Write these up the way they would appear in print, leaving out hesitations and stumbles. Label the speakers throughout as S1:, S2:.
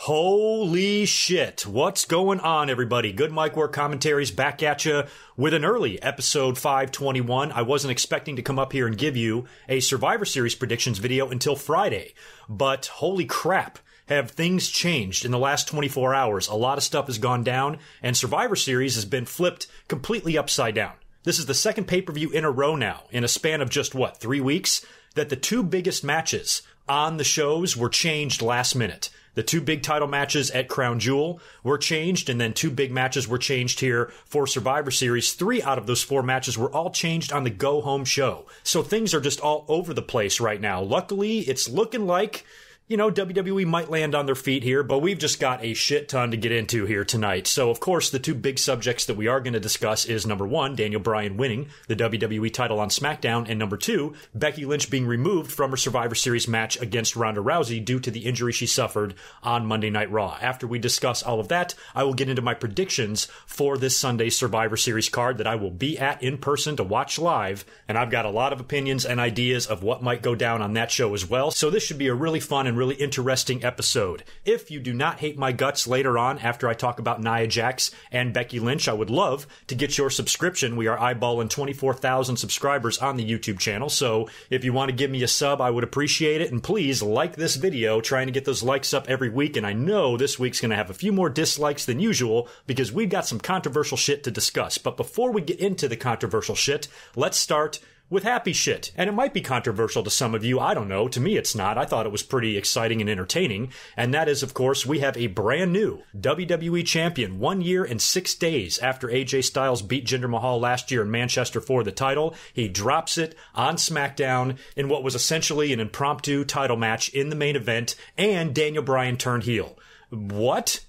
S1: Holy shit. What's going on, everybody? GoodMicWork commentaries back at you with an early episode 521. I wasn't expecting to come up here and give you a Survivor Series predictions video until Friday, but holy crap. Have things changed in the last 24 hours? A lot of stuff has gone down, and Survivor Series has been flipped completely upside down. This is the second pay-per-view in a row now, in a span of just, 3 weeks, that the two biggest matches on the shows were changed last minute. The two big title matches at Crown Jewel were changed, and then two big matches were changed here for Survivor Series. 3 out of those 4 matches were all changed on the go-home show. So things are just all over the place right now. Luckily, it's looking like WWE might land on their feet here, but we've just got a shit ton to get into here tonight. So, of course, the two big subjects that we are going to discuss is, number 1, Daniel Bryan winning the WWE title on SmackDown, and number 2, Becky Lynch being removed from her Survivor Series match against Ronda Rousey due to the injury she suffered on Monday Night Raw. After we discuss all of that, I will get into my predictions for this Sunday's Survivor Series card that I will be at in person to watch live, and I've got a lot of opinions and ideas of what might go down on that show as well. So this should be a really fun and really interesting episode. If you do not hate my guts later on after I talk about Nia Jax and Becky Lynch, I would love to get your subscription. We are eyeballing 24,000 subscribers on the YouTube channel, so if you want to give me a sub, I would appreciate it, and please like this video, trying to get those likes up every week, and I know this week's going to have a few more dislikes than usual because we've got some controversial shit to discuss. But before we get into the controversial shit, let's start with happy shit. And it might be controversial to some of you. I don't know. To me, it's not. I thought it was pretty exciting and entertaining. And that is, of course, we have a brand new WWE champion 1 year and 6 days after AJ Styles beat Jinder Mahal last year in Manchester for the title. He drops it on SmackDown in what was essentially an impromptu title match in the main event, and Daniel Bryan turned heel. What?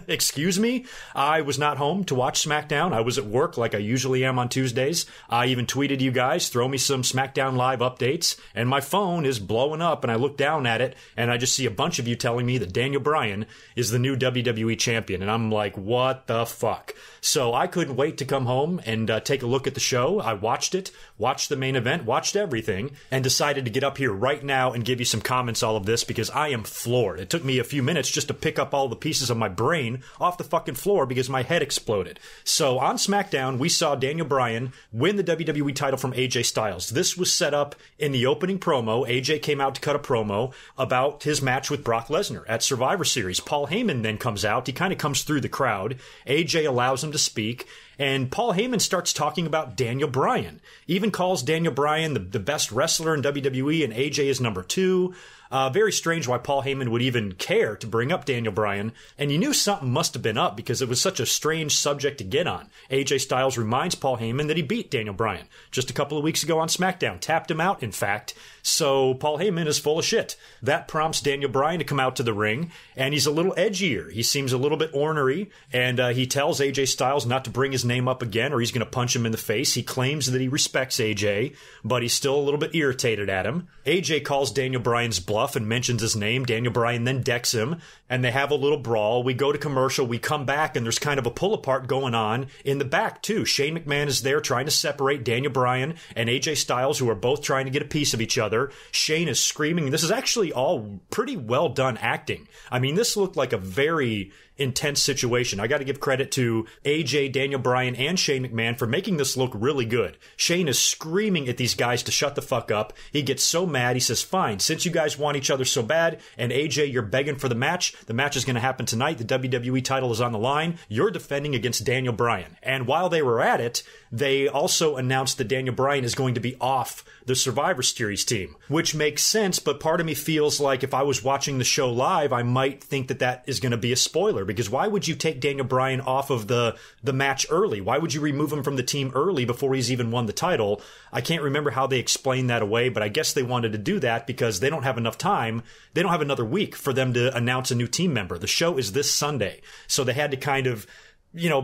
S1: Excuse me? I was not home to watch SmackDown. I was at work like I usually am on Tuesdays. I even tweeted you guys, throw me some SmackDown Live updates, and my phone is blowing up, and I look down at it, and I just see a bunch of you telling me that Daniel Bryan is the new WWE champion, and I'm like, what the fuck? So I couldn't wait to come home and take a look at the show. I watched it, watched the main event, watched everything, and decided to get up here right now and give you some comments all of this because I am floored. It took me a few minutes just to pick up all the pieces of my brain off the fucking floor because my head exploded. So on SmackDown, we saw Daniel Bryan win the WWE title from AJ Styles. This was set up in the opening promo. AJ came out to cut a promo about his match with Brock Lesnar at Survivor Series. Paul Heyman then comes out. He kind of comes through the crowd. AJ allows him to speak, and Paul Heyman starts talking about Daniel Bryan. Even calls Daniel Bryan the best wrestler in WWE, and AJ is number 2. Very strange why Paul Heyman would even care to bring up Daniel Bryan, and you knew something must have been up because it was such a strange subject to get on. AJ Styles reminds Paul Heyman that he beat Daniel Bryan just a couple of weeks ago on SmackDown, tapped him out, in fact. So Paul Heyman is full of shit. That prompts Daniel Bryan to come out to the ring, and he's a little edgier. He seems a little bit ornery, and he tells AJ Styles not to bring his name up again or he's going to punch him in the face. He claims that he respects AJ, but he's still a little bit irritated at him. AJ calls Daniel Bryan's bluff and mentions his name. Daniel Bryan then decks him, and they have a little brawl. We go to commercial, we come back, and there's kind of a pull-apart going on in the back, too. Shane McMahon is there trying to separate Daniel Bryan and AJ Styles, who are both trying to get a piece of each other. Shane is screaming. This is actually all pretty well done acting. I mean, this looked like a very intense situation. I got to give credit to AJ, Daniel Bryan, and Shane McMahon for making this look really good. Shane is screaming at these guys to shut the fuck up. He gets so mad. He says, fine, since you guys want each other so bad, and AJ, you're begging for the match is going to happen tonight. The WWE title is on the line. You're defending against Daniel Bryan. And while they were at it, they also announced that Daniel Bryan is going to be off the Survivor Series team, which makes sense, but part of me feels like if I was watching the show live, I might think that that is going to be a spoiler, because why would you take Daniel Bryan off of the match early? Why would you remove him from the team early before he's even won the title? I can't remember how they explained that away, but I guess they wanted to do that because they don't have enough time. They don't have another week for them to announce a new team member. The show is this Sunday, so they had to kind of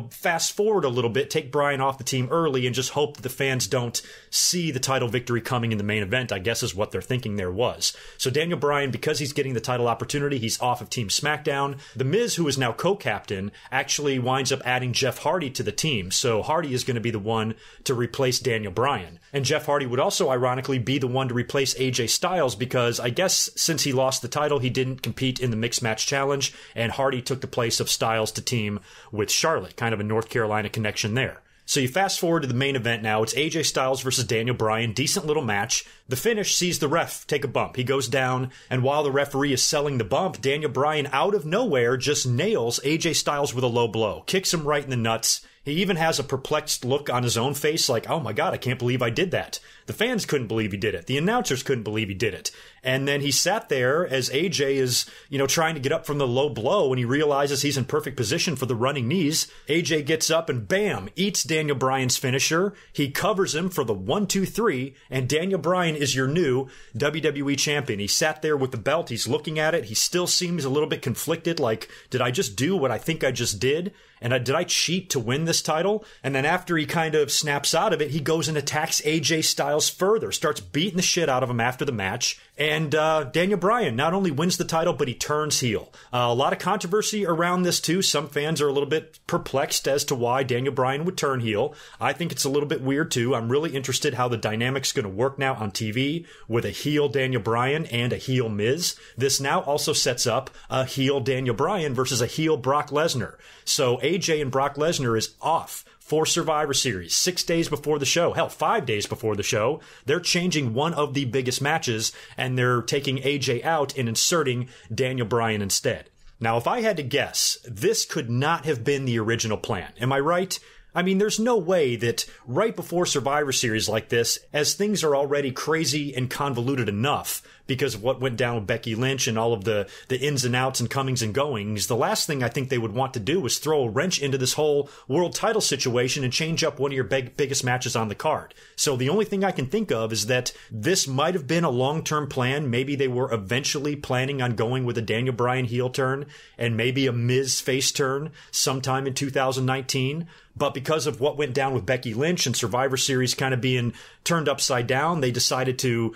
S1: fast forward a little bit, take Bryan off the team early and just hope that the fans don't see the title victory coming in the main event, I guess is what they're thinking there was. So Daniel Bryan, because he's getting the title opportunity, he's off of Team SmackDown. The Miz, who is now co-captain, actually winds up adding Jeff Hardy to the team. So Hardy is going to be the one to replace Daniel Bryan. And Jeff Hardy would also ironically be the one to replace AJ Styles because I guess since he lost the title, he didn't compete in the Mixed Match Challenge, and Hardy took the place of Styles to team with Charlotte. Kind of a North Carolina connection there. So you fast forward to the main event now. It's AJ Styles versus Daniel Bryan. Decent little match. The finish sees the ref take a bump. He goes down, and while the referee is selling the bump, Daniel Bryan out of nowhere just nails AJ Styles with a low blow. Kicks him right in the nuts. He even has a perplexed look on his own face like, oh my God, I can't believe I did that. The fans couldn't believe he did it. The announcers couldn't believe he did it. And then he sat there as AJ is, trying to get up from the low blow and he realizes he's in perfect position for the running knees. AJ gets up and bam, eats Daniel Bryan's finisher. He covers him for the 1-2-3 and Daniel Bryan is your new WWE champion. He sat there with the belt. He's looking at it. He still seems a little bit conflicted. Like, did I just do what I think I just did? And did I cheat to win this title? And then after he kind of snaps out of it, he goes and attacks AJ Styles further, starts beating the shit out of him after the match. And Daniel Bryan not only wins the title, but he turns heel. A lot of controversy around this too. Some fans are a little bit perplexed as to why Daniel Bryan would turn heel. I think it's a little bit weird too. I'm really interested how the dynamic's going to work now on TV with a heel Daniel Bryan and a heel Miz. This now also sets up a heel Daniel Bryan versus a heel Brock Lesnar. So AJ and Brock Lesnar is off for Survivor Series 6 days before the show. Hell, 5 days before the show. They're changing one of the biggest matches, and they're taking AJ out and inserting Daniel Bryan instead. Now, if I had to guess, this could not have been the original plan. Am I right? I mean, there's no way that right before Survivor Series like this, as things are already crazy and convoluted enough because of what went down with Becky Lynch and all of the ins and outs and comings and goings, the last thing I think they would want to do is throw a wrench into this whole world title situation and change up one of your biggest matches on the card. So the only thing I can think of is that this might have been a long-term plan. Maybe they were eventually planning on going with a Daniel Bryan heel turn and maybe a Miz face turn sometime in 2019. But because of what went down with Becky Lynch and Survivor Series kind of being turned upside down, they decided to,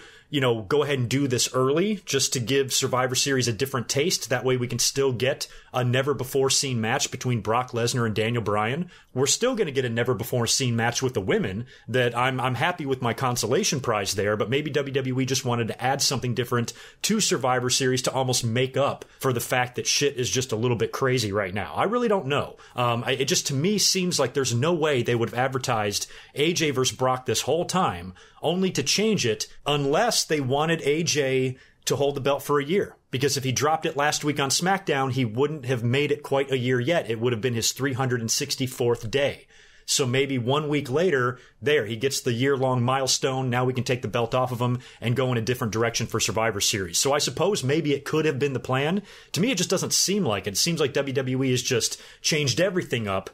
S1: go ahead and do this early just to give Survivor Series a different taste. That way we can still get a never-before-seen match between Brock Lesnar and Daniel Bryan. We're still going to get a never-before-seen match with the women that I'm happy with my consolation prize there, but maybe WWE just wanted to add something different to Survivor Series to almost make up for the fact that shit is just a little bit crazy right now. I really don't know. It just, to me, seems like there's no way they would have advertised AJ versus Brock this whole time, only to change it unless they wanted AJ to hold the belt for a year. Because if he dropped it last week on SmackDown, he wouldn't have made it quite a year yet. It would have been his 364th day. So maybe 1 week later, there, he gets the year-long milestone. Now we can take the belt off of him and go in a different direction for Survivor Series. So I suppose maybe it could have been the plan. To me, it just doesn't seem like it. It seems like WWE has just changed everything up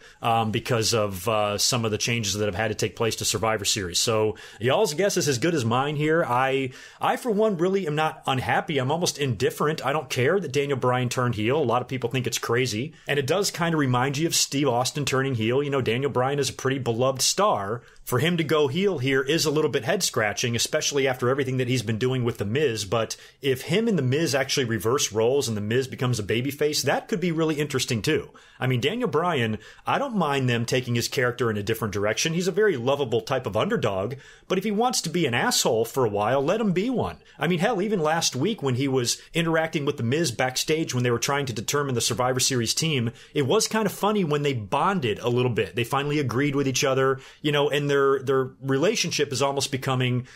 S1: because of some of the changes that have had to take place to Survivor Series. So y'all's guess is as good as mine here. I for one, really am not unhappy. I'm almost indifferent. I don't care that Daniel Bryan turned heel. A lot of people think it's crazy. And it does kind of remind you of Steve Austin turning heel. Daniel Bryan is a pretty beloved star. For him to go heel here is a little bit head-scratching, especially after everything that he's been doing with The Miz. But if him and The Miz actually reverse roles and The Miz becomes a babyface, that could be really interesting too. I mean, Daniel Bryan, I don't mind them taking his character in a different direction. He's a very lovable type of underdog. But if he wants to be an asshole for a while, let him be one. I mean, hell, even last week when he was interacting with The Miz backstage when they were trying to determine the Survivor Series team, it was kind of funny when they bonded a little bit. They finally agreed with each other, and their relationship is almost becoming,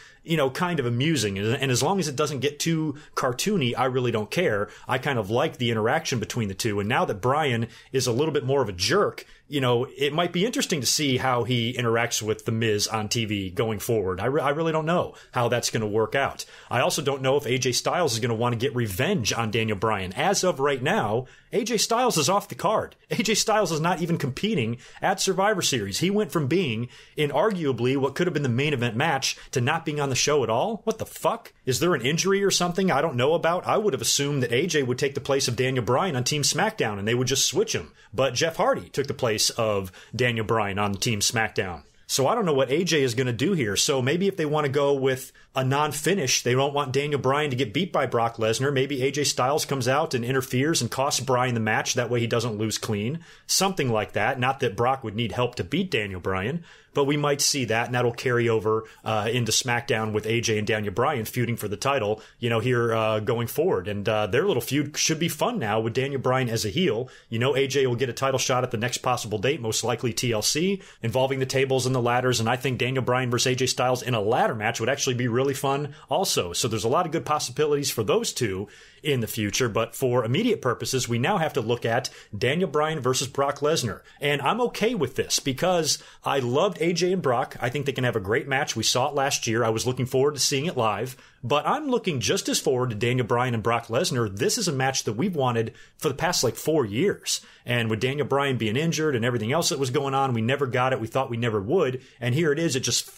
S1: kind of amusing. And as long as it doesn't get too cartoony, I really don't care. I kind of like the interaction between the two. And now that Bryan is a little bit more of a jerk, it might be interesting to see how he interacts with The Miz on TV going forward. I really don't know how that's going to work out. I also don't know if AJ Styles is going to want to get revenge on Daniel Bryan. As of right now, AJ Styles is off the card. AJ Styles is not even competing at Survivor Series. He went from being in arguably what could have been the main event match to not being on the show at all. What the fuck? Is there an injury or something I don't know about? I would have assumed that AJ would take the place of Daniel Bryan on Team SmackDown and they would just switch him. But Jeff Hardy took the place choice of Daniel Bryan on Team SmackDown. So I don't know what AJ is going to do here. So maybe if they want to go with a non-finish, they don't want Daniel Bryan to get beat by Brock Lesnar. Maybe AJ Styles comes out and interferes and costs Bryan the match. That way he doesn't lose clean. Something like that. Not that Brock would need help to beat Daniel Bryan, but we might see that, and that'll carry over into SmackDown with AJ and Daniel Bryan feuding for the title, here going forward. And their little feud should be fun now with Daniel Bryan as a heel. AJ will get a title shot at the next possible date, most likely TLC, involving the tables and the ladders, and I think Daniel Bryan versus AJ Styles in a ladder match would actually be really fun also. So there's a lot of good possibilities for those two in the future, but for immediate purposes, we now have to look at Daniel Bryan versus Brock Lesnar. And I'm okay with this because I loved AJ and Brock. I think they can have a great match. We saw it last year. I was looking forward to seeing it live, but I'm looking just as forward to Daniel Bryan and Brock Lesnar. This is a match that we've wanted for the past 4 years. And with Daniel Bryan being injured and everything else that was going on, we never got it. We thought we never would. And here it is. It just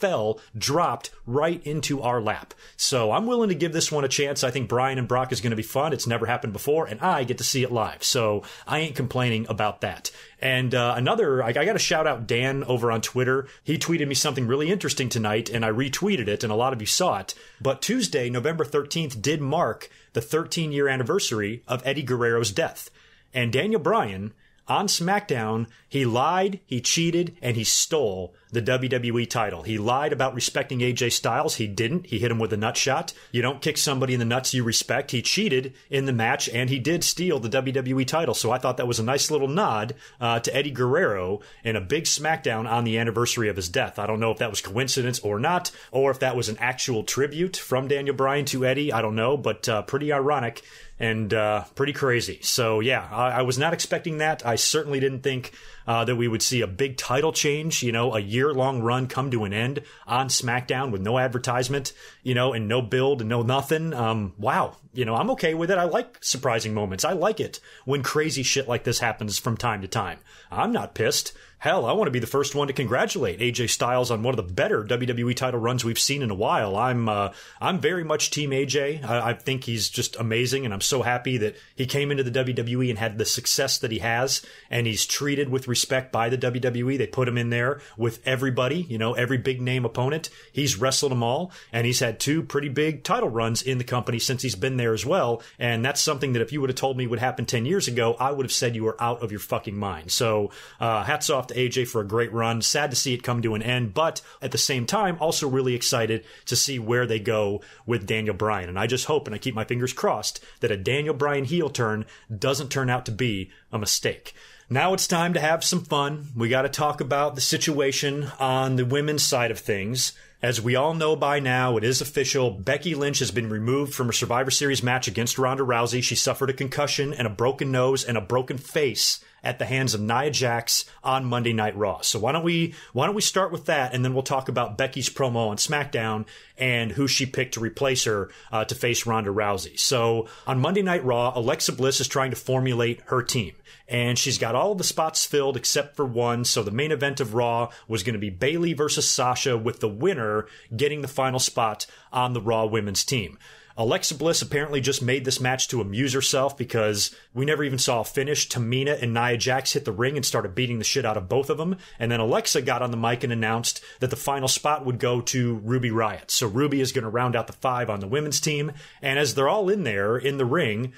S1: dropped right into our lap. So I'm willing to give this one a chance. I think Bryan and Brock is going to be fun. It's never happened before, and I get to see it live. So I ain't complaining about that. And I got to shout out Dan over on Twitter. He tweeted me something really interesting tonight, and I retweeted it, and a lot of you saw it. But Tuesday, November 13th, did mark the 13-year anniversary of Eddie Guerrero's death. And Daniel Bryan, on SmackDown, he lied, he cheated, and he stole the WWE title. He lied about respecting AJ Styles. He didn't. He hit him with a nut shot. You don't kick somebody in the nuts you respect. He cheated in the match, and he did steal the WWE title. So I thought that was a nice little nod to Eddie Guerrero in a big SmackDown on the anniversary of his death. I don't know if that was coincidence or not, or if that was an actual tribute from Daniel Bryan to Eddie. I don't know, but pretty ironic and pretty crazy. So yeah, I was not expecting that. I certainly didn't think that we would see a big title change, a year-long run come to an end on SmackDown with no advertisement, and no build and no nothing. Wow. I'm okay with it. I like surprising moments. I like it when crazy shit like this happens from time to time. I'm not pissed. Hell, I want to be the first one to congratulate AJ Styles on one of the better WWE title runs we've seen in a while. I'm very much Team AJ. I think he's just amazing, and I'm so happy that he came into the WWE and had the success that he has, and he's treated with respect by the WWE. They put him in there with everybody, every big name opponent. He's wrestled them all, and he's had 2 pretty big title runs in the company since he's been there as well. And that's something that if you would have told me would happen 10 years ago, I would have said you were out of your fucking mind. So hats off to AJ for a great run. Sad to see it come to an end, but at the same time, also really excited to see where they go with Daniel Bryan. And I just hope, and I keep my fingers crossed, that a Daniel Bryan heel turn doesn't turn out to be a mistake. Now it's time to have some fun. We got to talk about the situation on the women's side of things. As we all know by now, it is official. Becky Lynch has been removed from a Survivor Series match against Ronda Rousey. She suffered a concussion and a broken nose and a broken face at the hands of Nia Jax on Monday Night Raw. So why don't we start with that, and then we'll talk about Becky's promo on SmackDown and who she picked to replace her to face Ronda Rousey. So on Monday Night Raw, Alexa Bliss is trying to formulate her team. And she's got all of the spots filled except for one. So the main event of Raw was going to be Bayley versus Sasha, with the winner getting the final spot on the Raw women's team. Alexa Bliss apparently just made this match to amuse herself because we never even saw a finish. Tamina and Nia Jax hit the ring and started beating the shit out of both of them. And then Alexa got on the mic and announced that the final spot would go to Ruby Riott. So Ruby is going to round out the 5 on the women's team. And as they're all in there in the ring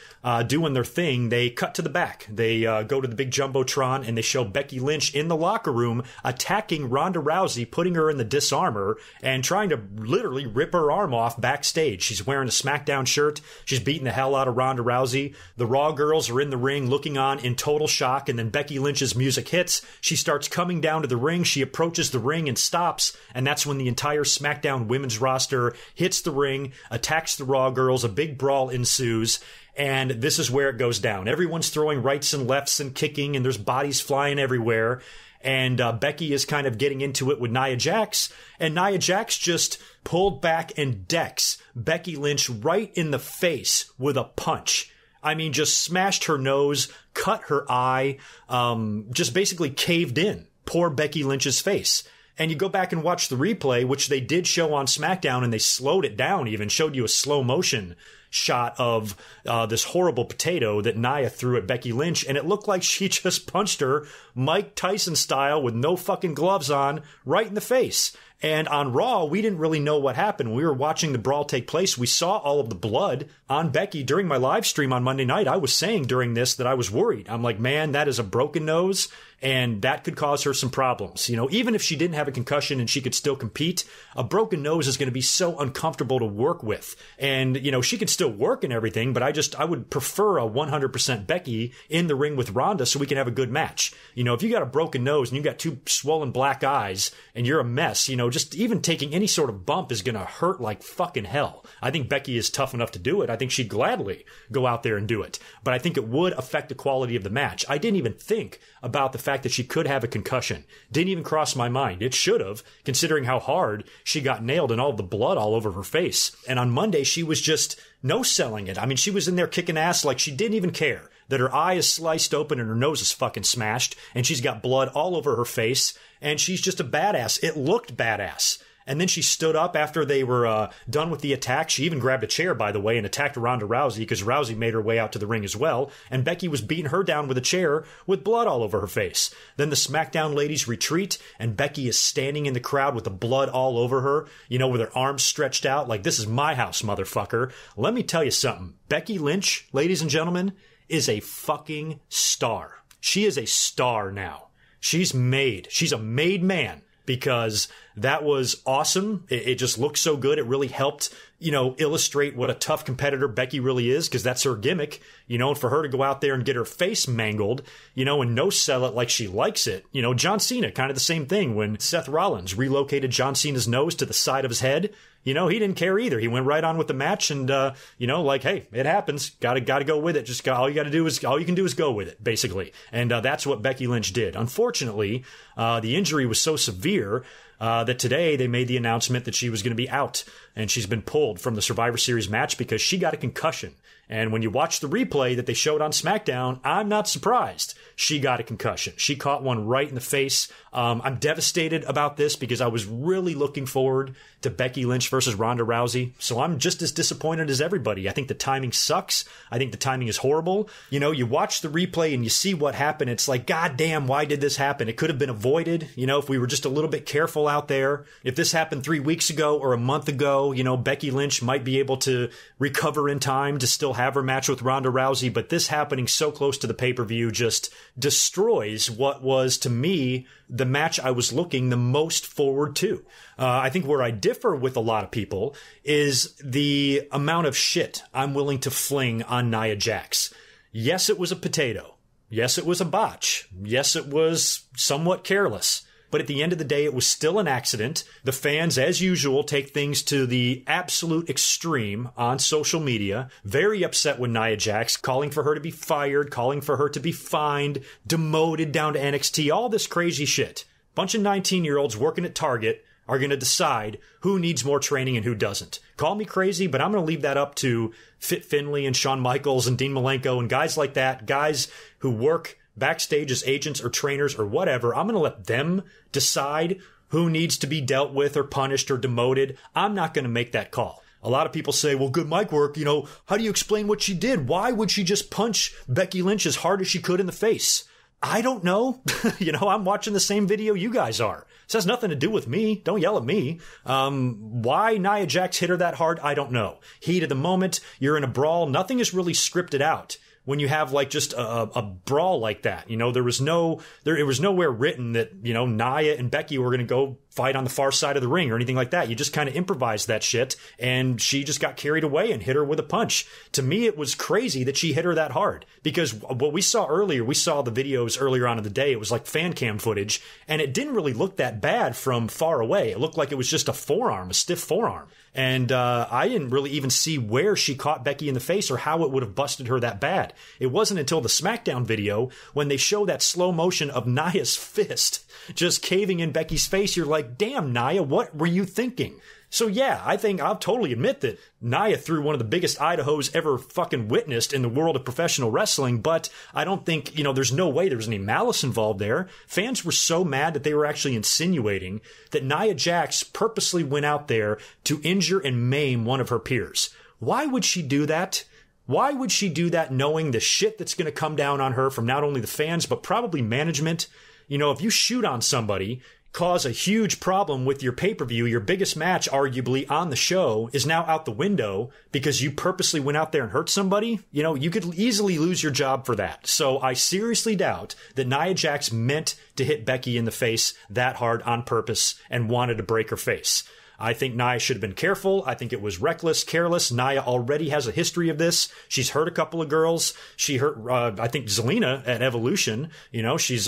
S1: doing their thing, they cut to the back. They go to the big Jumbotron and they show Becky Lynch in the locker room attacking Ronda Rousey, putting her in the disarmor and trying to literally rip her arm off backstage. She's wearing a SmackDown shirt. She's beating the hell out of Ronda Rousey. The Raw girls are in the ring looking on in total shock, and then Becky Lynch's music hits. She starts coming down to the ring. She approaches the ring and stops, and that's when the entire SmackDown women's roster hits the ring, attacks the Raw girls. A big brawl ensues. And this is where it goes down. Everyone's throwing rights and lefts and kicking, and there's bodies flying everywhere. And Becky is kind of getting into it with Nia Jax. And Nia Jax just pulled back and decks Becky Lynch right in the face with a punch. I mean, just smashed her nose, cut her eye, just basically caved in poor Becky Lynch's face. And you go back and watch the replay, which they did show on SmackDown, and they slowed it down even, showed you a slow motion shot of this horrible potato that Nia threw at Becky Lynch, and it looked like she just punched her Mike Tyson style with no fucking gloves on right in the face. And on Raw, we didn't really know what happened. We were watching the brawl take place. We saw all of the blood on Becky during my live stream on Monday night. I was saying during this that I was worried. I'm like, man, that is a broken nose, and that could cause her some problems. You know, even if she didn't have a concussion and she could still compete, a broken nose is going to be so uncomfortable to work with. And, you know, she could still work and everything, but I would prefer a 100% Becky in the ring with Ronda so we can have a good match. You know, if you got a broken nose and you got two swollen black eyes and you're a mess, you know, just even taking any sort of bump is going to hurt like fucking hell. I think Becky is tough enough to do it. I think she'd gladly go out there and do it. But I think it would affect the quality of the match. I didn't even think about the fact that she could have a concussion. Didn't even cross my mind. It should have, considering how hard she got nailed and all the blood all over her face. And on Monday, she was just no-selling it. I mean, she was in there kicking ass like she didn't even care that her eye is sliced open and her nose is fucking smashed and she's got blood all over her face and she's just a badass. It looked badass. And then she stood up after they were done with the attack. She even grabbed a chair, by the way, and attacked Ronda Rousey because Rousey made her way out to the ring as well. And Becky was beating her down with a chair with blood all over her face. Then the SmackDown ladies retreat, and Becky is standing in the crowd with the blood all over her, you know, with her arms stretched out like, this is my house, motherfucker. Let me tell you something. Becky Lynch, ladies and gentlemen, is a fucking star. She is a star now. She's a made man. Because that was awesome. It just looked so good. It really helped, you know, illustrate what a tough competitor Becky really is, because that's her gimmick, you know, and for her to go out there and get her face mangled, you know, and no sell it like she likes it. You know, John Cena, kind of the same thing when Seth Rollins relocated John Cena's nose to the side of his head. You know, he didn't care either. He went right on with the match and, you know, like, hey, it happens. Gotta go with it. All you can do is go with it, basically. And that's what Becky Lynch did. Unfortunately, the injury was so severe that today they made the announcement that she was going to be out and she's been pulled from the Survivor Series match because she got a concussion. And when you watch the replay that they showed on SmackDown, I'm not surprised she got a concussion. She caught one right in the face. I'm devastated about this because I was really looking forward to Becky Lynch versus Ronda Rousey. So I'm just as disappointed as everybody. I think the timing sucks. I think the timing is horrible. You know, you watch the replay and you see what happened. It's like, God damn, why did this happen? It could have been avoided. You know, if we were just a little bit careful out there. If this happened 3 weeks ago or a month ago, you know, Becky Lynch might be able to recover in time to still have her match with Ronda Rousey. But this happening so close to the pay-per-view just destroys what was, to me, the match I was looking the most forward to. I think where I differ with a lot of people is the amount of shit I'm willing to fling on Nia Jax. Yes, it was a potato. Yes, it was a botch. Yes, it was somewhat careless. But at the end of the day, it was still an accident. The fans, as usual, take things to the absolute extreme on social media. Very upset with Nia Jax, calling for her to be fired, calling for her to be fined, demoted down to NXT, all this crazy shit. Bunch of 19-year-olds working at Target are going to decide who needs more training and who doesn't. Call me crazy, but I'm going to leave that up to Fit Finlay and Shawn Michaels and Dean Malenko and guys like that, guys who work backstage as agents or trainers or whatever. I'm going to let them decide who needs to be dealt with or punished or demoted. I'm not going to make that call. A lot of people say, well, good mic work. You know, how do you explain what she did? Why would she just punch Becky Lynch as hard as she could in the face? I don't know. You know, I'm watching the same video you guys are. This has nothing to do with me. Don't yell at me. Why Nia Jax hit her that hard, I don't know. Heat of the moment, you're in a brawl. Nothing is really scripted out. When you have like just a brawl like that, you know, it was nowhere written that, you know, Nia and Becky were going to go fight on the far side of the ring or anything like that. You just kind of improvised that shit and she just got carried away and hit her with a punch. To me, it was crazy that she hit her that hard because what we saw earlier, we saw the videos earlier on in the day. It was like fan cam footage and it didn't really look that bad from far away. It looked like it was just a stiff forearm. And I didn't really even see where she caught Becky in the face or how it would have busted her that bad. It wasn't until the SmackDown video when they show that slow motion of Nia's fist just caving in Becky's face. You're like, damn, Nia, what were you thinking? So yeah, I think I'll totally admit that Nia threw one of the biggest Idahos ever fucking witnessed in the world of professional wrestling, but I don't think, there's no way there was any malice involved there. Fans were so mad that they were actually insinuating that Nia Jax purposely went out there to injure and maim one of her peers. Why would she do that? Why would she do that knowing the shit that's going to come down on her from not only the fans, but probably management? If you shoot on somebody, cause a huge problem with your pay-per-view, your biggest match arguably on the show is now out the window because you purposely went out there and hurt somebody, you could easily lose your job for that. So I seriously doubt that Nia Jax meant to hit Becky in the face that hard on purpose and wanted to break her face. I think Nia should have been careful. I think it was reckless, careless. Nia already has a history of this. She's hurt a couple of girls. She hurt, I think, Zelina at Evolution. She's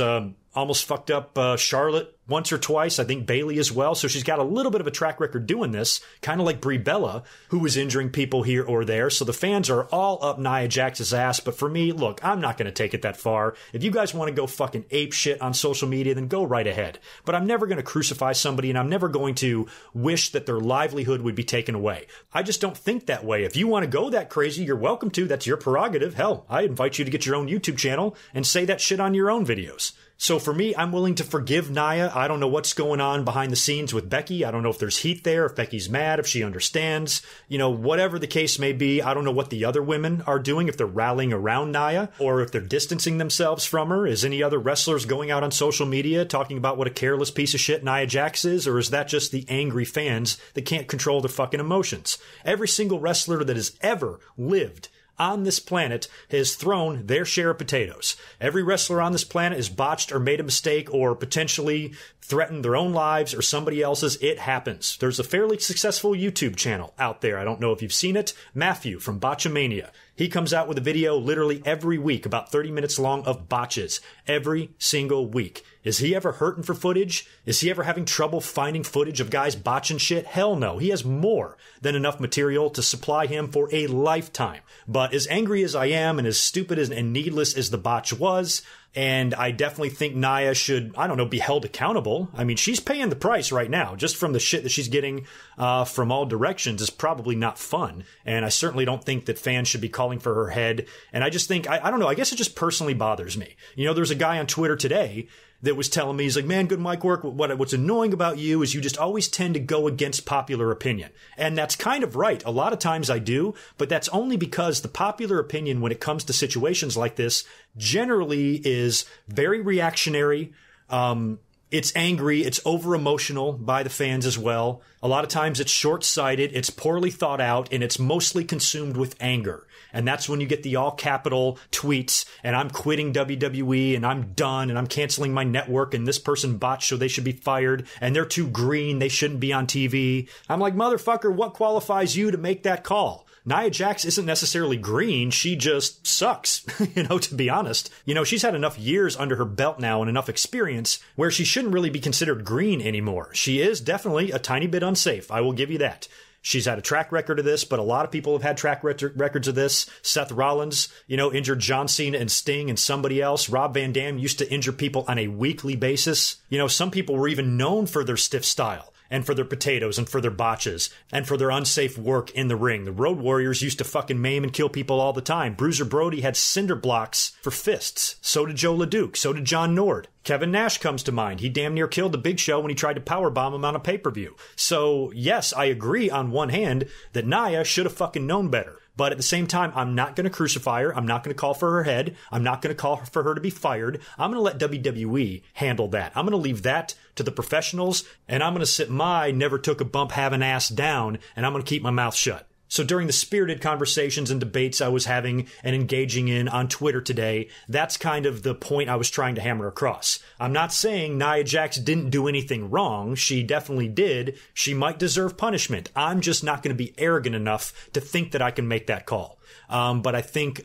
S1: almost fucked up Charlotte once or twice. I think Bayley as well. So she's got a little bit of a track record doing this, kind of like Brie Bella, who was injuring people here or there. So the fans are all up Nia Jax's ass. But for me, look, I'm not going to take it that far. If you guys want to go fucking ape shit on social media, then go right ahead. But I'm never going to crucify somebody, and I'm never going to wish that their livelihood would be taken away. I just don't think that way. If you want to go that crazy, you're welcome to. That's your prerogative. Hell, I invite you to get your own YouTube channel and say that shit on your own videos. So for me, I'm willing to forgive Nia. I don't know what's going on behind the scenes with Becky. I don't know if there's heat there, if Becky's mad, if she understands. Whatever the case may be, I don't know what the other women are doing, if they're rallying around Nia or if they're distancing themselves from her. Is any other wrestlers going out on social media talking about what a careless piece of shit Nia Jax is? Or is that just the angry fans that can't control their fucking emotions? Every single wrestler that has ever lived on this planet has thrown their share of potatoes. Every wrestler on this planet has botched or made a mistake or potentially threatened their own lives or somebody else's. It happens. There's a fairly successful YouTube channel out there. I don't know if you've seen it. Matthew from Botchamania. He comes out with a video literally every week, about 30 minutes long, of botches. Every single week. Is he ever hurting for footage? Is he ever having trouble finding footage of guys botching shit? Hell no. He has more than enough material to supply him for a lifetime. But as angry as I am and as stupid and needless as the botch was, and I definitely think Nia should, be held accountable. I mean, she's paying the price right now. Just from the shit that she's getting from all directions is probably not fun. And I certainly don't think that fans should be calling for her head. And I just think, I don't know, I guess it just personally bothers me. There's a guy on Twitter today that was telling me, he's like, man, GoodMicWork, what's annoying about you is you just always tend to go against popular opinion. And that's kind of right. A lot of times I do, but that's only because the popular opinion when it comes to situations like this generally is very reactionary. It's angry. It's over emotional by the fans as well. A lot of times it's short-sighted. It's poorly thought out, and it's mostly consumed with anger. And that's when you get the all capital tweets and I'm quitting WWE and I'm done and I'm canceling my network and this person botched so they should be fired and they're too green. They shouldn't be on TV. I'm like, motherfucker, what qualifies you to make that call? Nia Jax isn't necessarily green. She just sucks, to be honest. She's had enough years under her belt now and enough experience where she shouldn't really be considered green anymore. She is definitely a tiny bit unsafe. I will give you that. She's had a track record of this, but a lot of people have had track records of this. Seth Rollins, injured John Cena and Sting and somebody else. Rob Van Dam used to injure people on a weekly basis. Some people were even known for their stiff style and for their potatoes and for their botches and for their unsafe work in the ring. The Road Warriors used to fucking maim and kill people all the time. Bruiser Brody had cinder blocks for fists. So did Joe LeDuc. So did John Nord. Kevin Nash comes to mind. He damn near killed the Big Show when he tried to powerbomb him on a pay-per-view. So, yes, I agree on one hand that Nia should have fucking known better. But at the same time, I'm not going to crucify her. I'm not going to call for her head. I'm not going to call for her to be fired. I'm going to let WWE handle that. I'm going to leave that to the professionals, and I'm going to sit my never took a bump having ass down, and I'm going to keep my mouth shut. So during the spirited conversations and debates I was having and engaging in on Twitter today, that's kind of the point I was trying to hammer across. I'm not saying Nia Jax didn't do anything wrong. She definitely did. She might deserve punishment. I'm just not going to be arrogant enough to think that I can make that call. But I think,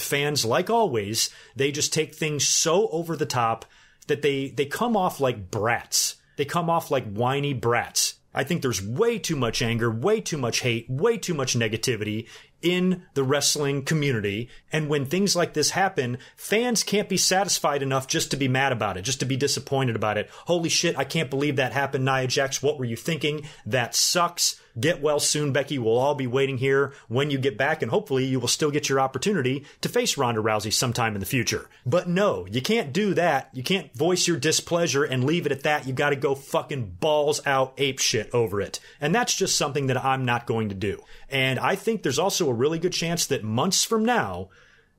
S1: fans, like always, they just take things so over the top that they come off like brats. They come off like whiny brats. I think there's way too much anger, way too much hate, way too much negativity in the wrestling community. And when things like this happen, fans can't be satisfied enough just to be mad about it, just to be disappointed about it. Holy shit, I can't believe that happened, Nia Jax. What were you thinking? That sucks. Get well soon, Becky. We'll all be waiting here when you get back, and hopefully you will still get your opportunity to face Ronda Rousey sometime in the future. But no, you can't do that. You can't voice your displeasure and leave it at that. You gotta go fucking balls out ape shit over it. And that's just something that I'm not going to do. And I think there's also a really good chance that months from now,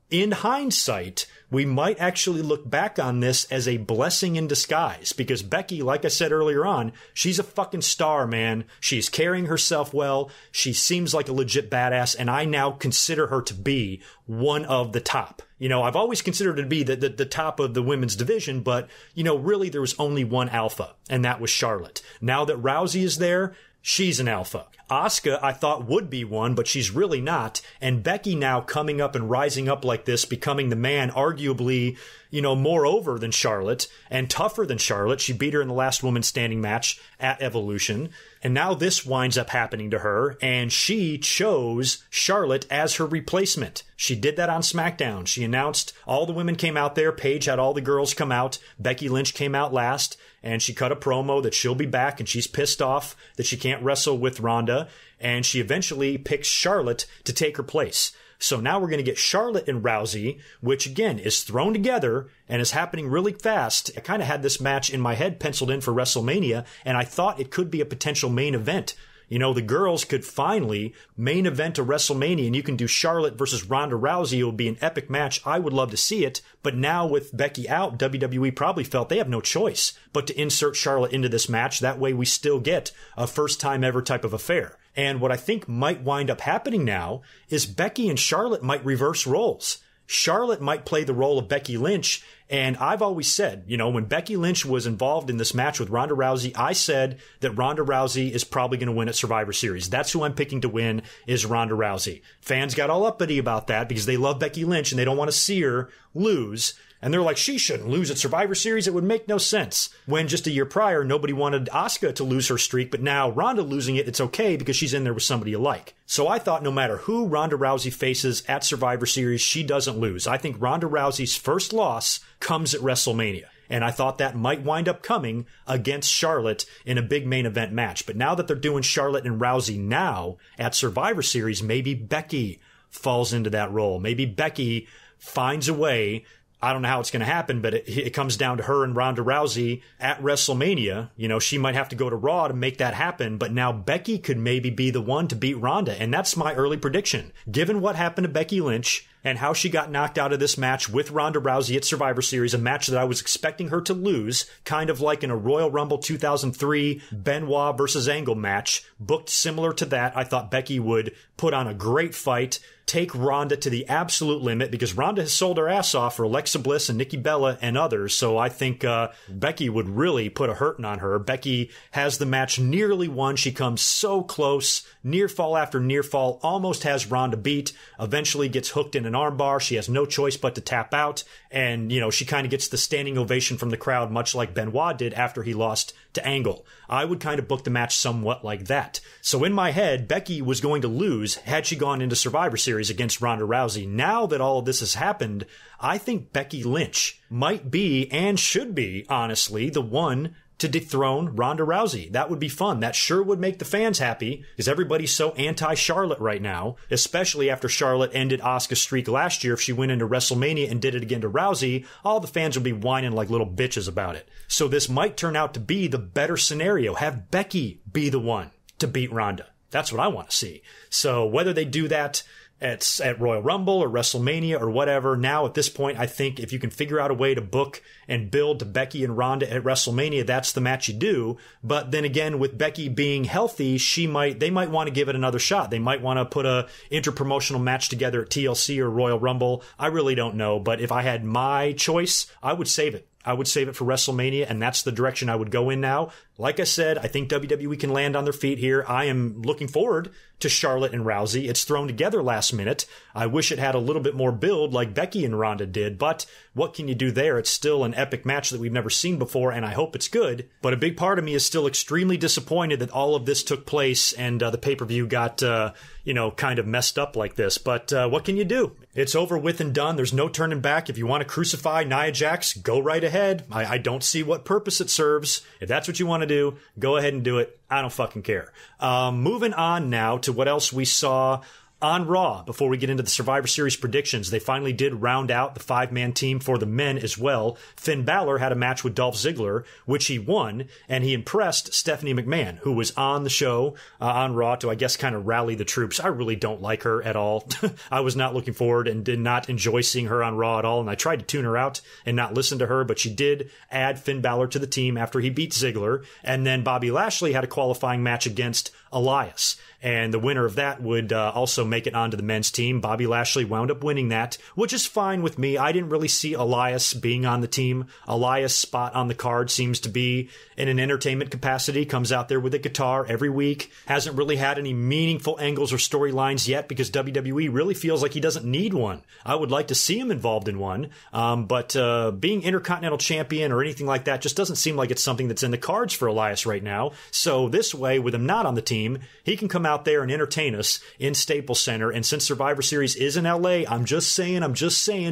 S1: in hindsight, we might actually look back on this as a blessing in disguise, because Becky, like I said earlier on, she's a fucking star, man. She's carrying herself well. She seems like a legit badass, and I now consider her to be one of the top. You know, I've always considered her to be the top of the women's division, but, you know, really there was only one alpha, and that was Charlotte. Now that Rousey is there, she's an alpha. Asuka, I thought, would be one, but she's really not. And Becky now coming up and rising up like this, becoming the man, arguably, you know, more over than Charlotte and tougher than Charlotte. She beat her in the last woman standing match at Evolution. And now this winds up happening to her, and she chose Charlotte as her replacement. She did that on SmackDown. She announced all the women came out there. Paige had all the girls come out. Becky Lynch came out last, and she cut a promo that she'll be back, and she's pissed off that she can't wrestle with Ronda, and she eventually picks Charlotte to take her place. So now we're going to get Charlotte and Rousey, which again is thrown together and is happening really fast. I kind of had this match in my head penciled in for WrestleMania, and I thought it could be a potential main event. You know, the girls could finally main event a WrestleMania, and you can do Charlotte versus Ronda Rousey. It will be an epic match. I would love to see it. But now with Becky out, WWE probably felt they have no choice but to insert Charlotte into this match. That way we still get a first time ever type of affair. And what I think might wind up happening now is Becky and Charlotte might reverse roles. Charlotte might play the role of Becky Lynch. And I've always said, you know, when Becky Lynch was involved in this match with Ronda Rousey, I said that Ronda Rousey is probably going to win at Survivor Series. That's who I'm picking to win, is Ronda Rousey. Fans got all uppity about that because they love Becky Lynch and they don't want to see her lose. And they're like, she shouldn't lose at Survivor Series. It would make no sense. When just a year prior, nobody wanted Asuka to lose her streak, but now Ronda losing it, it's okay because she's in there with somebody you like. So I thought no matter who Ronda Rousey faces at Survivor Series, she doesn't lose. I think Ronda Rousey's first loss comes at WrestleMania. And I thought that might wind up coming against Charlotte in a big main event match. But now that they're doing Charlotte and Rousey now at Survivor Series, maybe Becky falls into that role. Maybe Becky finds a way. I don't know how it's going to happen, but it comes down to her and Ronda Rousey at WrestleMania. You know, she might have to go to Raw to make that happen, but now Becky could maybe be the one to beat Ronda. And that's my early prediction. Given what happened to Becky Lynch and how she got knocked out of this match with Ronda Rousey at Survivor Series, a match that I was expecting her to lose, kind of like in a Royal Rumble 2003 Benoit versus Angle match, booked similar to that. I thought Becky would put on a great fight, take Ronda to the absolute limit, because Ronda has sold her ass off for Alexa Bliss and Nikki Bella and others. So I think Becky would really put a hurting on her. Becky has the match nearly won. She comes so close, near fall after near fall, almost has Ronda beat, eventually gets hooked in an armbar. She has no choice but to tap out. And, you know, she kind of gets the standing ovation from the crowd, much like Benoit did after he lost to Angle. I would kind of book the match somewhat like that. So in my head, Becky was going to lose had she gone into Survivor Series against Ronda Rousey. Now that all of this has happened, I think Becky Lynch might be, and should be, honestly, the one to dethrone Ronda Rousey. That would be fun. That sure would make the fans happy, because everybody's so anti-Charlotte right now, especially after Charlotte ended Asuka's streak last year. If she went into WrestleMania and did it again to Rousey, all the fans would be whining like little bitches about it. So this might turn out to be the better scenario. Have Becky be the one to beat Ronda. That's what I want to see. So whether they do that at Royal Rumble or WrestleMania or whatever, now at this point, I think if you can figure out a way to book and build to Becky and Ronda at WrestleMania, that's the match you do. But then again, with Becky being healthy, they might want to give it another shot. They might want to put a interpromotional match together at TLC or Royal Rumble. I really don't know. But if I had my choice, I would save it. I would save it for WrestleMania, and that's the direction I would go in now. Like I said, I think WWE can land on their feet here. I am looking forward to Charlotte and Rousey. It's thrown together last minute. I wish it had a little bit more build like Becky and Ronda did, but what can you do there? It's still an epic match that we've never seen before, and I hope it's good. But a big part of me is still extremely disappointed that all of this took place and the pay-per-view got, kind of messed up like this. But what can you do? It's over with and done. There's no turning back. If you want to crucify Nia Jax, go right ahead. I don't see what purpose it serves. If that's what you want to do, go ahead and do it. I don't fucking care. Moving on now to what else we saw on Raw before we get into the Survivor Series predictions. They finally did round out the 5-man team for the men as well. Finn Balor had a match with Dolph Ziggler, which he won, and he impressed Stephanie McMahon, who was on the show on Raw to, I guess, kind of rally the troops. I really don't like her at all. I was not looking forward and did not enjoy seeing her on Raw at all, and I tried to tune her out and not listen to her, but she did add Finn Balor to the team after he beat Ziggler, and then Bobby Lashley had a qualifying match against Elias. And the winner of that would also make it onto the men's team. Bobby Lashley wound up winning that, which is fine with me. I didn't really see Elias being on the team. Elias' spot on the card seems to be in an entertainment capacity, comes out there with a guitar every week, hasn't really had any meaningful angles or storylines yet because WWE really feels like he doesn't need one. I would like to see him involved in one, but being Intercontinental Champion or anything like that just doesn't seem like it's something that's in the cards for Elias right now. So this way, with him not on the team, he can come out there and entertain us in Staples Center. And since Survivor Series is in LA, I'm just saying,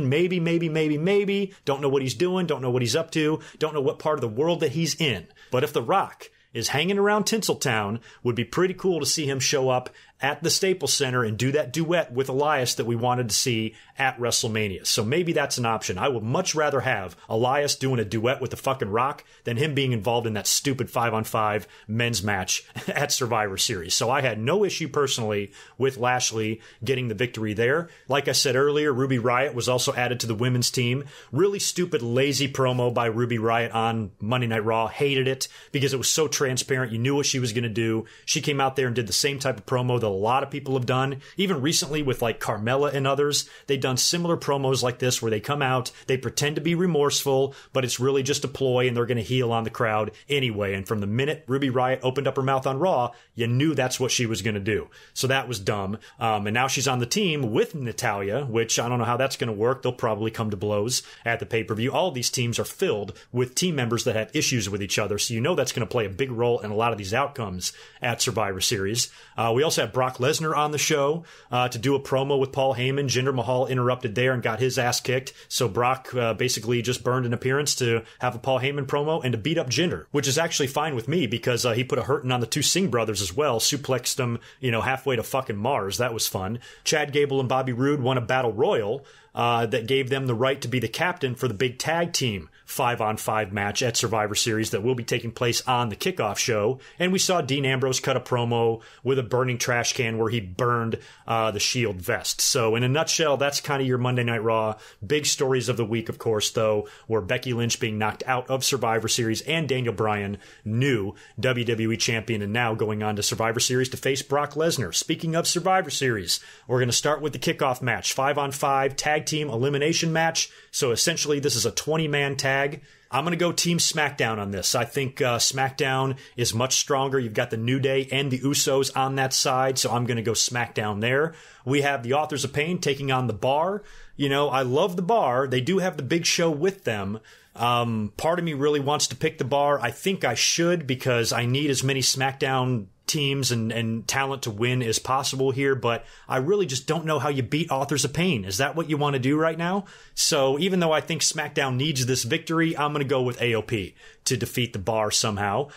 S1: maybe. Don't know what he's doing, don't know what he's up to, don't know what part of the world that he's in. But if The Rock is hanging around Tinseltown, would be pretty cool to see him show up at the Staples Center and do that duet with Elias that we wanted to see at WrestleMania. So maybe that's an option. I would much rather have Elias doing a duet with the fucking Rock than him being involved in that stupid 5-on-5 men's match at Survivor Series. So I had no issue personally with Lashley getting the victory there. Like I said earlier, Ruby Riott was also added to the women's team. Really stupid, lazy promo by Ruby Riott on Monday Night Raw. Hated it because it was so transparent. You knew what she was going to do. She came out there and did the same type of promo that a lot of people have done, even recently with like Carmella and others. They've done similar promos like this where they come out, they pretend to be remorseful, but it's really just a ploy and they're going to heel on the crowd anyway. And from the minute Ruby Riott opened up her mouth on Raw, you knew that's what she was going to do. So that was dumb. And now she's on the team with Natalya, which I don't know how that's going to work. They'll probably come to blows at the pay-per-view. All these teams are filled with team members that have issues with each other. So you know that's going to play a big role in a lot of these outcomes at Survivor Series. We also have Brock Lesnar on the show to do a promo with Paul Heyman. Jinder Mahal interrupted there and got his ass kicked. So Brock basically just burned an appearance to have a Paul Heyman promo and to beat up Jinder, which is actually fine with me because he put a hurting on the two Singh brothers as well. Suplexed them, halfway to fucking Mars. That was fun. Chad Gable and Bobby Roode won a battle royal that gave them the right to be the captain for the big tag team 5-on-5 match at Survivor Series that will be taking place on the kickoff show. And we saw Dean Ambrose cut a promo with a burning trash can where he burned the Shield vest. So in a nutshell, that's kind of your Monday Night Raw. Big stories of the week, of course, though, were Becky Lynch being knocked out of Survivor Series and Daniel Bryan, new WWE champion, and now going on to Survivor Series to face Brock Lesnar. Speaking of Survivor Series, we're going to start with the kickoff match, 5-on-5 tag team elimination match. So essentially, this is a 20-man tag. I'm going to go Team SmackDown on this. I think SmackDown is much stronger. You've got the New Day and the Usos on that side, so I'm going to go SmackDown there. We have the Authors of Pain taking on the Bar. I love the Bar. They do have the Big Show with them. Part of me really wants to pick the Bar. I think I should because I need as many SmackDown teams and talent to win as possible here, but I really just don't know how you beat Authors of Pain. Is that what you want to do right now? So even though I think SmackDown needs this victory, I'm going to go with AOP to defeat the Bar somehow.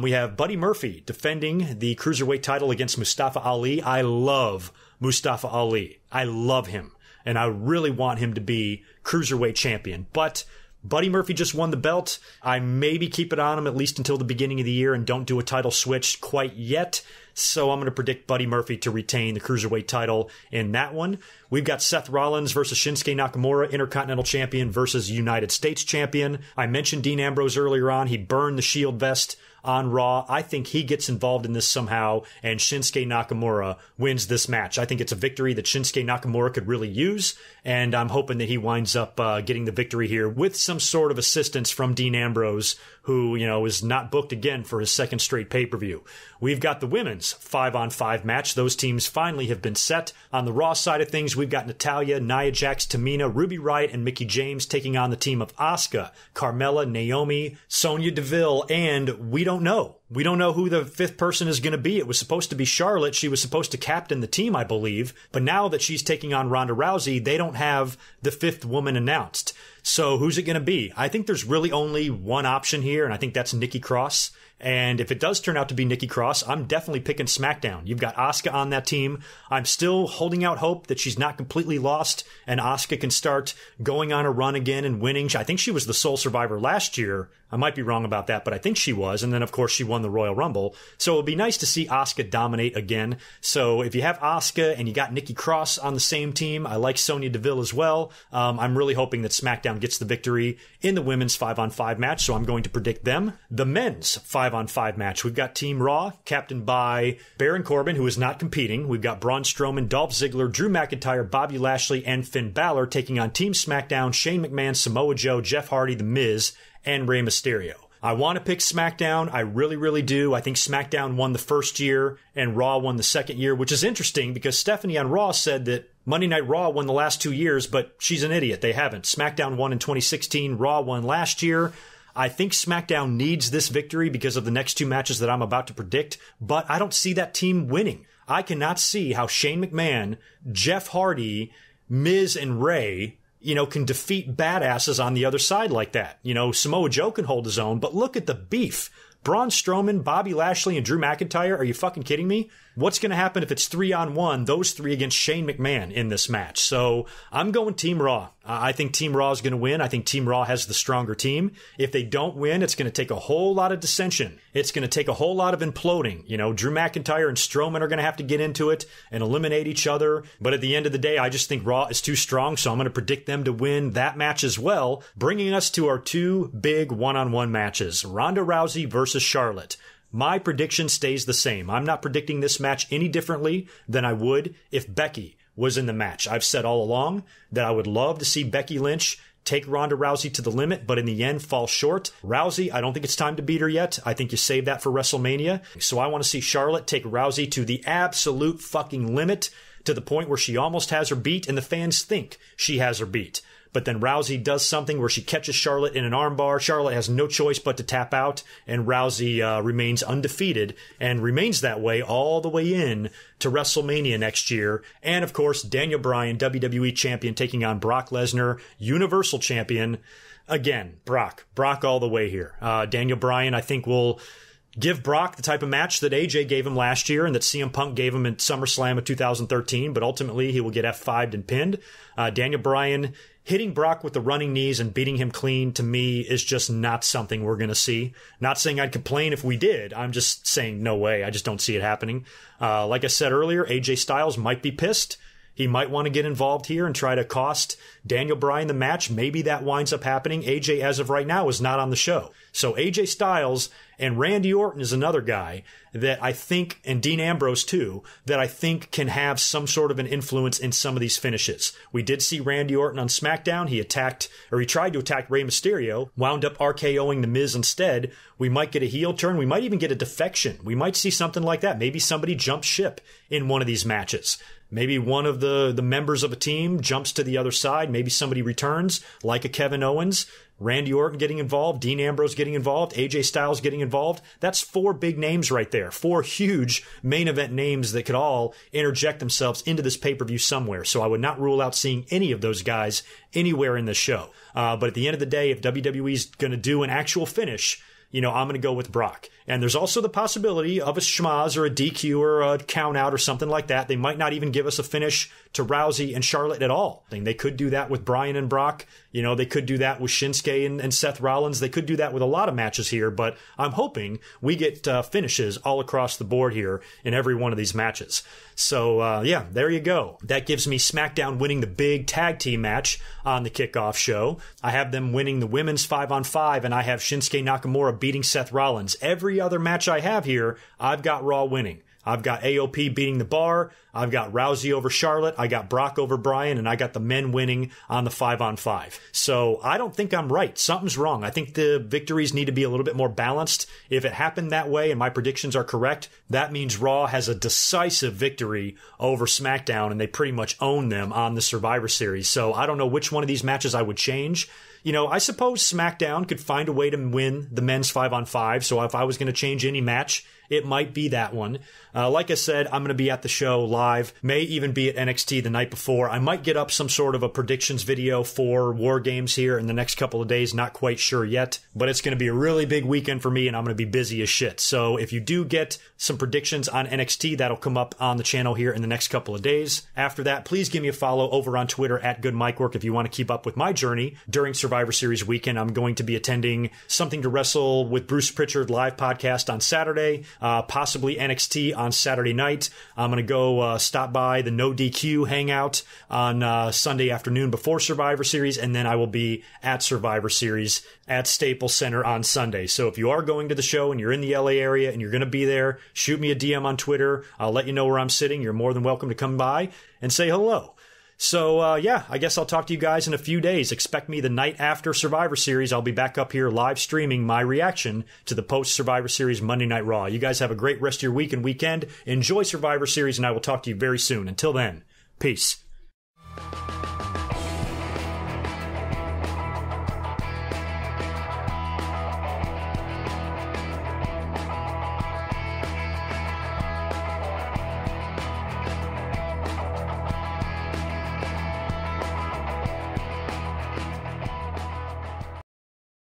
S1: We have Buddy Murphy defending the Cruiserweight title against Mustafa Ali. I love Mustafa Ali. I love him, and I really want him to be Cruiserweight champion, but Buddy Murphy just won the belt. I maybe keep it on him at least until the beginning of the year and don't do a title switch quite yet. So I'm going to predict Buddy Murphy to retain the Cruiserweight title in that one. We've got Seth Rollins versus Shinsuke Nakamura, Intercontinental Champion versus United States Champion. I mentioned Dean Ambrose earlier on. He burned the Shield vest on Raw. I think he gets involved in this somehow, and Shinsuke Nakamura wins this match. I think it's a victory that Shinsuke Nakamura could really use, and I'm hoping that he winds up getting the victory here with some sort of assistance from Dean Ambrose, who, is not booked again for his second straight pay-per-view. We've got the women's 5-on-5 match. Those teams finally have been set. On the Raw side of things, we've got Natalya, Nia Jax, Tamina, Ruby Riott, and Mickie James taking on the team of Asuka, Carmella, Naomi, Sonya Deville, and we don't know. We don't know who the fifth person is going to be. It was supposed to be Charlotte. She was supposed to captain the team, I believe. But now that she's taking on Ronda Rousey, they don't have the fifth woman announced. So who's it going to be? I think there's really only one option here, and I think that's Nikki Cross. And if it does turn out to be Nikki Cross, I'm definitely picking SmackDown. You've got Asuka on that team. I'm still holding out hope that she's not completely lost and Asuka can start going on a run again and winning. I think she was the sole survivor last year. I might be wrong about that, but I think she was. And then, of course, she won the Royal Rumble. So it would be nice to see Asuka dominate again. So if you have Asuka and you got Nikki Cross on the same team, I like Sonya Deville as well. I'm really hoping that SmackDown gets the victory in the women's 5-on-5 match. So I'm going to predict them. The men's 5-on-5 match. We've got Team Raw, captained by Baron Corbin, who is not competing. We've got Braun Strowman, Dolph Ziggler, Drew McIntyre, Bobby Lashley, and Finn Balor taking on Team SmackDown, Shane McMahon, Samoa Joe, Jeff Hardy, The Miz, and Rey Mysterio. I want to pick SmackDown. I really, really do. I think SmackDown won the first year and Raw won the second year, which is interesting because Stephanie on Raw said that Monday Night Raw won the last 2 years, but she's an idiot. They haven't. SmackDown won in 2016. Raw won last year. I think SmackDown needs this victory because of the next two matches that I'm about to predict, but I don't see that team winning. I cannot see how Shane McMahon, Jeff Hardy, Miz, and Rey can defeat badasses on the other side like that. Samoa Joe can hold his own, but look at the beef. Braun Strowman, Bobby Lashley, and Drew McIntyre, are you fucking kidding me? What's going to happen if it's 3-on-1, those three against Shane McMahon in this match? So I'm going Team Raw. I think Team Raw is going to win. I think Team Raw has the stronger team. If they don't win, it's going to take a whole lot of dissension. It's going to take a whole lot of imploding. Drew McIntyre and Strowman are going to have to get into it and eliminate each other. But at the end of the day, I just think Raw is too strong, so I'm going to predict them to win that match as well, bringing us to our two big one-on-one matches, Ronda Rousey versus Charlotte. My prediction stays the same. I'm not predicting this match any differently than I would if Becky was in the match. I've said all along that I would love to see Becky Lynch take Ronda Rousey to the limit, but in the end fall short. Rousey, I don't think it's time to beat her yet. I think you save that for WrestleMania. So I want to see Charlotte take Rousey to the absolute fucking limit, to the point where she almost has her beat and the fans think she has her beat. But then Rousey does something where she catches Charlotte in an armbar. Charlotte has no choice but to tap out, and Rousey remains undefeated and remains that way all the way in to WrestleMania next year. And, of course, Daniel Bryan, WWE Champion, taking on Brock Lesnar, Universal Champion. Again, Brock all the way here. Daniel Bryan, I think, will give Brock the type of match that AJ gave him last year and that CM Punk gave him in SummerSlam of 2013, but ultimately he will get F5'd and pinned. Daniel Bryan hitting Brock with the running knees and beating him clean, to me, is just not something we're going to see. Not saying I'd complain if we did. I'm just saying no way. I just don't see it happening. Like I said earlier, AJ Styles might be pissed. He might want to get involved here and try to cost Daniel Bryan the match. Maybe that winds up happening. AJ, as of right now, is not on the show. So AJ Styles and Randy Orton is another guy that I think, and Dean Ambrose too, that I think can have some sort of an influence in some of these finishes. We did see Randy Orton on SmackDown. He tried to attack Rey Mysterio, wound up RKOing The Miz instead. We might get a heel turn. We might even get a defection. We might see something like that. Maybe somebody jumps ship in one of these matches. Maybe one of the members of a team jumps to the other side. Maybe somebody returns, like a Kevin Owens. Randy Orton getting involved, Dean Ambrose getting involved, AJ Styles getting involved. That's four big names right there. Four huge main event names that could all interject themselves into this pay-per-view somewhere. So I would not rule out seeing any of those guys anywhere in the show. But at the end of the day, if WWE's going to do an actual finish, I'm going to go with Brock. And there's also the possibility of a schmaz or a DQ or a count out or something like that. They might not even give us a finish to Rousey and Charlotte at all. They could do that with Bryan and Brock. They could do that with Shinsuke and Seth Rollins. They could do that with a lot of matches here, but I'm hoping we get finishes all across the board here in every one of these matches. So, there you go. That gives me SmackDown winning the big tag team match on the kickoff show. I have them winning the women's 5-on-5, and I have Shinsuke Nakamura beating Seth Rollins. Every other match I have here, I've got Raw winning. I've got AOP beating the Bar. I've got Rousey over Charlotte. I got Brock over Bryan, and I got the men winning on the 5-on-5. So I don't think I'm right. Something's wrong. I think the victories need to be a little bit more balanced. If it happened that way and my predictions are correct, that means Raw has a decisive victory over SmackDown, and they pretty much own them on the Survivor Series. So I don't know which one of these matches I would change. You know, I suppose SmackDown could find a way to win the men's 5-on-5. So if I was going to change any match, it might be that one. Like I said, I'm going to be at the show live, may even be at NXT the night before. I might get up some sort of a predictions video for War Games here in the next couple of days. Not quite sure yet, but it's going to be a really big weekend for me, and I'm going to be busy as shit. So if you do get some predictions on NXT, that'll come up on the channel here in the next couple of days. After that, please give me a follow over on Twitter at GoodMicWork if you want to keep up with my journey during Survivor Series weekend. I'm going to be attending Something to Wrestle with Bruce Pritchard live podcast on Saturday, possibly NXT on Saturday night. I'm going to go stop by the No DQ hangout on Sunday afternoon before Survivor Series, and then I will be at Survivor Series at Staples Center on Sunday. So if you are going to the show and you're in the LA area and you're going to be there, shoot me a DM on Twitter. I'll let you know where I'm sitting. You're more than welcome to come by and say hello. So, yeah, I guess I'll talk to you guys in a few days. Expect me the night after Survivor Series. I'll be back up here live streaming my reaction to the post-Survivor Series Monday Night Raw. You guys have a great rest of your week and weekend. Enjoy Survivor Series, and I will talk to you very soon. Until then, peace.